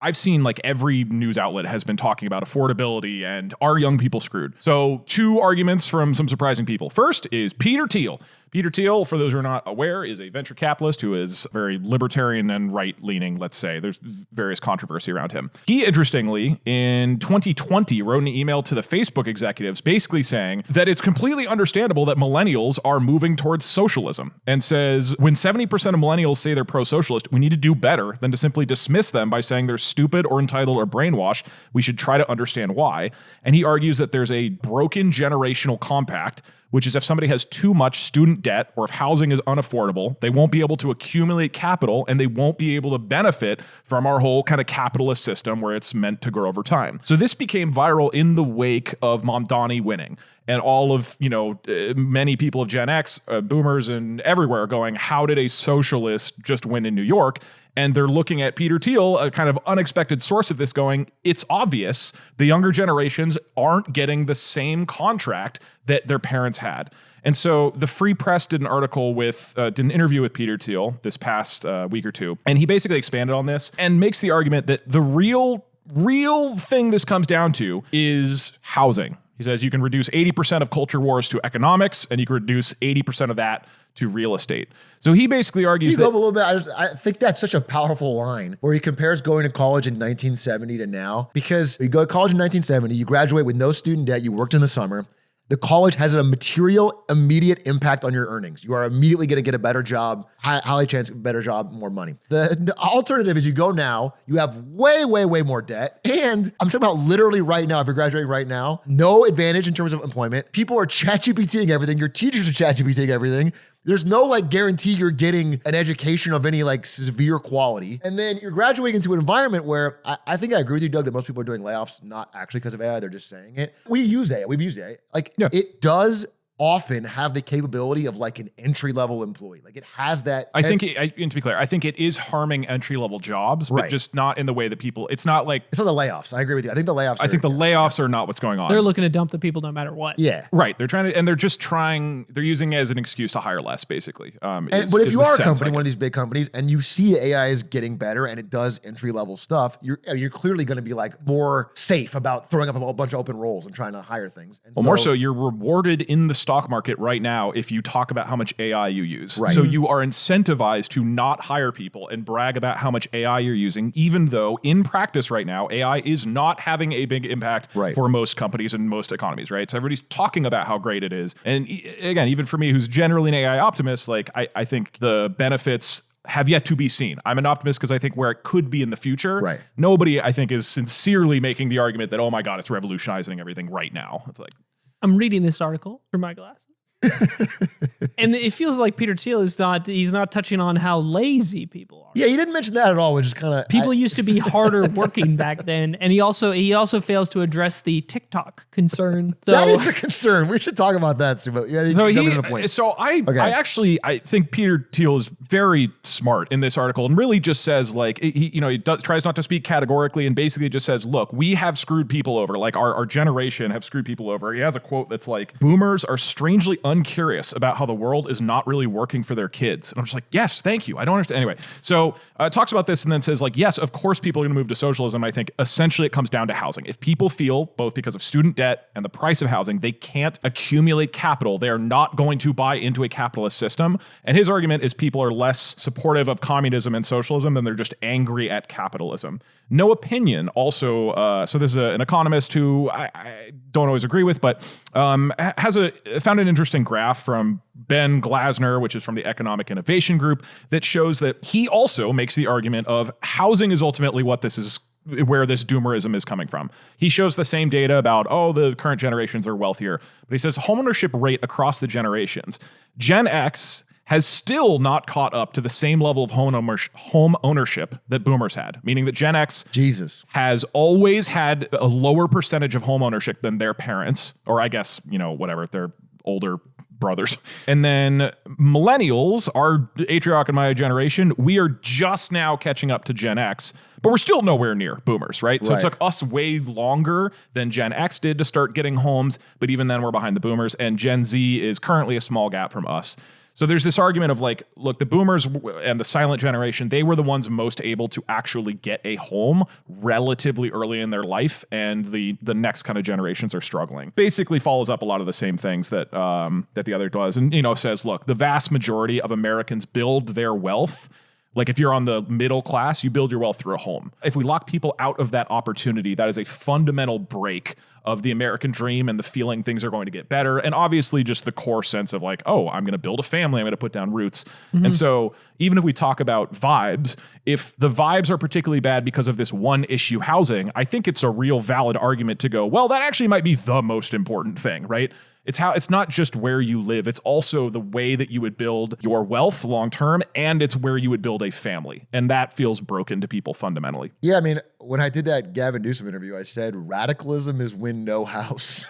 I've seen like every news outlet has been talking about affordability and are young people screwed? So 2 arguments from some surprising people. First is Peter Thiel. Peter Thiel, for those who are not aware, is a venture capitalist who is very libertarian and right-leaning, let's say. There's various controversy around him. He, interestingly, in 2020, wrote an email to the Facebook executives basically saying that it's completely understandable that millennials are moving towards socialism, and says when 70% of millennials say they're pro-socialist, we need to do better than to simply dismiss them by saying they're stupid or entitled or brainwashed. We should try to understand why. And he argues that there's a broken generational compact, which is if somebody has too much student debt or if housing is unaffordable, they won't be able to accumulate capital and they won't be able to benefit from our whole kind of capitalist system where it's meant to grow over time. So this became viral in the wake of Mamdani winning. And all of, many people of Gen X, boomers and everywhere are going, how did a socialist just win in New York? And they're looking at Peter Thiel, a kind of unexpected source of this, going, it's obvious the younger generations aren't getting the same contract that their parents had. And so the Free Press did an interview with Peter Thiel this past week or two. And he basically expanded on this and makes the argument that the real thing this comes down to is housing. He says you can reduce 80% of culture wars to economics, and you can reduce 80% of that to real estate. So he basically argues that— a little bit. I think that's such a powerful line where he compares going to college in 1970 to now. Because you go to college in 1970, you graduate with no student debt, you worked in the summer. The college has a material, immediate impact on your earnings. You are immediately going to get a better job, highly chance, better job, more money. The alternative is you go now, you have way, way, way more debt. And I'm talking about literally right now, if you're graduating right now, no advantage in terms of employment. People are ChatGPTing everything. Your teachers are ChatGPTing everything. There's no guarantee you're getting an education of any severe quality. And then you're graduating into an environment where I think I agree with you, Doug, that most people are doing layoffs, not actually because of AI, they're just saying it. We use AI. We've used AI. It does often have the capability of an entry-level employee. It has that. And to be clear, I think it is harming entry-level jobs, but just not in the way that people— it's not the layoffs. I agree with you. I think the layoffs are not what's going on. They're looking to dump the people no matter what. Yeah. Right. They're using it as an excuse to hire less, basically. But if you are a company, one of these big companies, and you see AI is getting better and it does entry-level stuff, you're clearly going to be more safe about throwing up a bunch of open roles and trying to hire things. And more so, you're rewarded in the stock market right now if you talk about how much AI you use. Right. So you are incentivized to not hire people and brag about how much AI you're using, even though in practice right now, AI is not having a big impact for most companies and most economies, right? So everybody's talking about how great it is. And again, even for me, who's generally an AI optimist, I think the benefits have yet to be seen. I'm an optimist because I think where it could be in the future, nobody, I think, is sincerely making the argument that, oh my God, it's revolutionizing everything right now. It's I'm reading this article through my glasses. And it feels like Peter Thiel he's not touching on how lazy people are. Yeah, he didn't mention that at all, which is kind of— People used to be harder working back then. And he also fails to address the TikTok concern. So, that is a concern. We should talk about that soon. But I think Peter Thiel is very smart in this article and really just says he tries not to speak categorically and basically just says, look, we have screwed people over. Our generation have screwed people over. He has a quote that's boomers are strangely uncurious about how the world is not really working for their kids. And I'm just yes, thank you. I don't understand. Anyway, so talks about this and then says yes, of course people are going to move to socialism. I think essentially it comes down to housing. If people feel, both because of student debt and the price of housing, they can't accumulate capital, they are not going to buy into a capitalist system. And his argument is people are less supportive of communism and socialism than they're just angry at capitalism. No Opinion also, so this is an economist who I don't always agree with, but found an interesting graph from Ben Glasner, which is from the Economic Innovation Group, that shows that he also makes the argument of housing is ultimately where this doomerism is coming from. He shows the same data about, the current generations are wealthier, but he says homeownership rate across the generations. Gen X has still not caught up to the same level of home ownership that boomers had, meaning that Gen X has always had a lower percentage of home ownership than their parents, or I guess, their older brothers. And then millennials, our Atrioc and my generation, we are just now catching up to Gen X, but we're still nowhere near boomers, right? So it took us way longer than Gen X did to start getting homes, but even then we're behind the boomers, and Gen Z is currently a small gap from us. So there's this argument of like, look, the boomers and the silent generation, they were the ones most able to actually get a home relatively early in their life, and the next kind of generations are struggling. Basically follows up a lot of the same things that that the other does, and says, look, the vast majority of Americans build their wealth. Like if you're on the middle class, you build your wealth through a home. If we lock people out of that opportunity, that is a fundamental break of the American dream and the feeling things are going to get better. And obviously just the core sense of like, oh, I'm going to build a family. I'm going to put down roots. And so even if we talk about vibes, if the vibes are particularly bad because of this one issue housing, I think it's a real valid argument to go, well, that actually might be the most important thing, right? It's not just where you live. It's also the way that you would build your wealth long term, and it's where you would build a family. And that feels broken to people fundamentally. Yeah, I mean, when I did that Gavin Newsom interview, I said radicalism is when no house.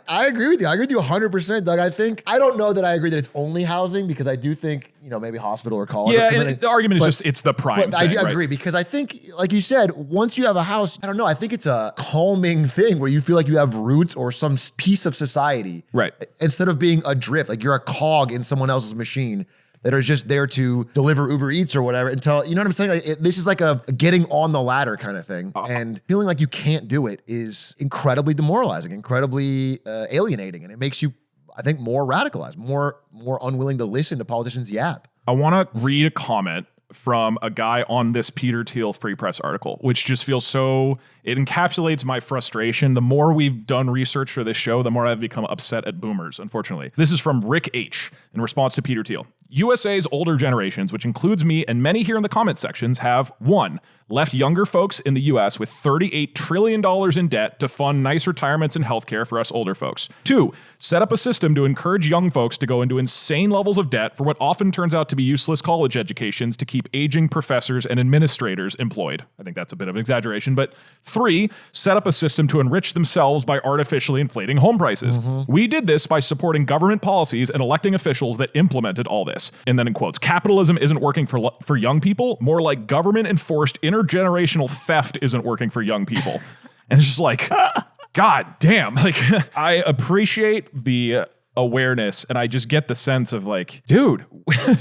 I agree with you. I agree with you 100%, Doug. I don't know that I agree that it's only housing, because I do think, maybe hospital or college. Yeah, and the argument is just it's the prime thing, I agree, because I think, like you said, once you have a house, I don't know, I think it's a calming thing where you feel like you have roots or some piece of society. Right. Instead of being adrift, like you're a cog in someone else's machine that are just there to deliver Uber Eats or whatever until, you know what I'm saying? Like this is like a getting on the ladder kind of thing. And feeling like you can't do it is incredibly demoralizing, incredibly alienating. And it makes you, I think, more radicalized, more unwilling to listen to politicians yap. I want to read a comment from a guy on this Peter Thiel Free Press article, which just feels so, it encapsulates my frustration. The more we've done research for this show, the more I've become upset at boomers, unfortunately. This is from Rick H. in response to Peter Thiel. USA's older generations, which includes me and many here in the comment sections, have 1. Left younger folks in the US with $38 trillion in debt to fund nice retirements and healthcare for us older folks. 2. Set up a system to encourage young folks to go into insane levels of debt for what often turns out to be useless college educations to keep aging professors and administrators employed. I think that's a bit of an exaggeration, but 3. Set up a system to enrich themselves by artificially inflating home prices. We did this by supporting government policies and electing officials that implemented all this. And then in quotes, capitalism isn't working for young people, more like government enforced intergenerational theft isn't working for young people. And it's just like, God damn, like I appreciate the awareness, and I just get the sense of like, dude,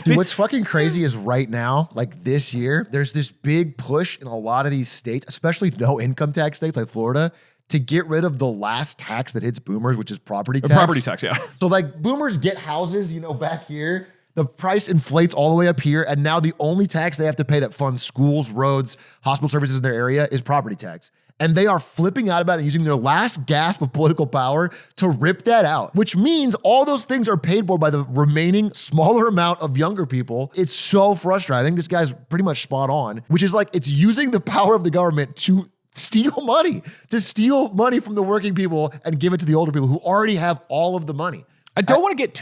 what's fucking crazy is right now, like this year, there's this big push in a lot of these states, especially no income tax states like Florida, to get rid of the last tax that hits boomers, which is property tax. Property tax, yeah. So like boomers get houses, back here. The price inflates all the way up here, and now the only tax they have to pay that funds schools, roads, hospital services in their area is property tax. And they are flipping out about it and using their last gasp of political power to rip that out, which means all those things are paid for by the remaining smaller amount of younger people. It's so frustrating. I think this guy's pretty much spot on, which is like it's using the power of the government to steal money from the working people and give it to the older people who already have all of the money. I don't want to get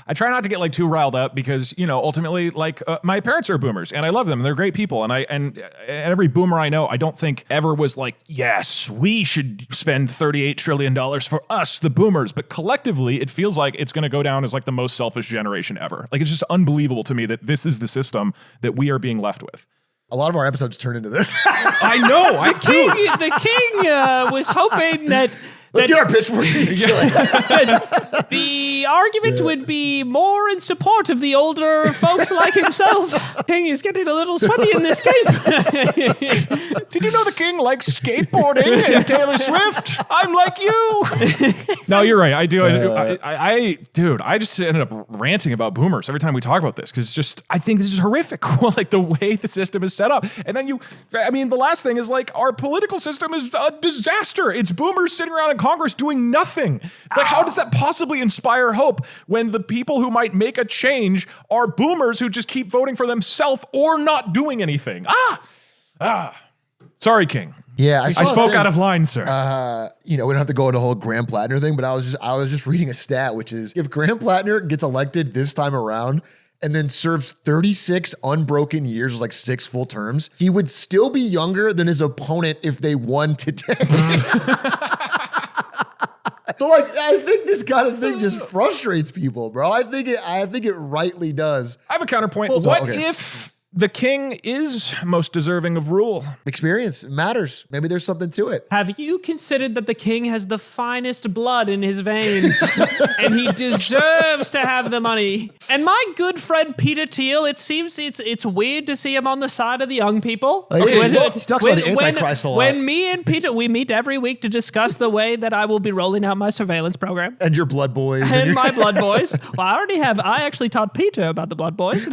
I try not to get like too riled up because, ultimately like my parents are boomers and I love them and they're great people. And every boomer I know, I don't think ever was like, yes, we should spend $38 trillion for us, the boomers. But collectively, it feels like it's going to go down as like the most selfish generation ever. Like, it's just unbelievable to me that this is the system that we are being left with. A lot of our episodes turn into this. I know. The king was hoping that... Let's get our pitchforks. The argument would be more in support of the older folks like himself. King is getting a little sweaty in this cape. Did you know the king likes skateboarding and Taylor Swift? I'm like you. No, you're right. I do. I just ended up ranting about boomers every time we talk about this because I think this is horrific. Like the way the system is set up. And then the last thing is like our political system is a disaster. It's boomers sitting around in Congress doing nothing. It's like, how does that possibly inspire hope when the people who might make a change are boomers who just keep voting for themselves or not doing anything? Sorry, King. Yeah, I spoke out of line, sir. We don't have to go into the whole Graham Plattner thing, but I was just reading a stat, which is if Graham Plattner gets elected this time around and then serves 36 unbroken years, like 6 full terms, he would still be younger than his opponent if they won today. So I think this kind of thing just frustrates people, bro. I think it rightly does. I have a counterpoint. If The king is most deserving of rule. Experience matters. Maybe there's something to it. Have you considered that the king has the finest blood in his veins and he deserves to have the money? And my good friend Peter Thiel, it seems it's weird to see him on the side of the young people. Oh, yeah, he talks about the Antichrist a lot. When me and Peter, we meet every week to discuss the way that I will be rolling out my surveillance program. And your blood boys. And my blood boys. Well, I actually taught Peter about the blood boys.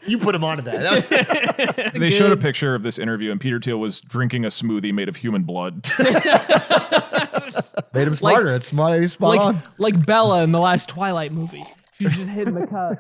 You put him onto that. They showed a picture of this interview, and Peter Thiel was drinking a smoothie made of human blood. Made him smarter. It's smart. He's spot on. Like Bella in the last Twilight movie. She's just hitting the cup.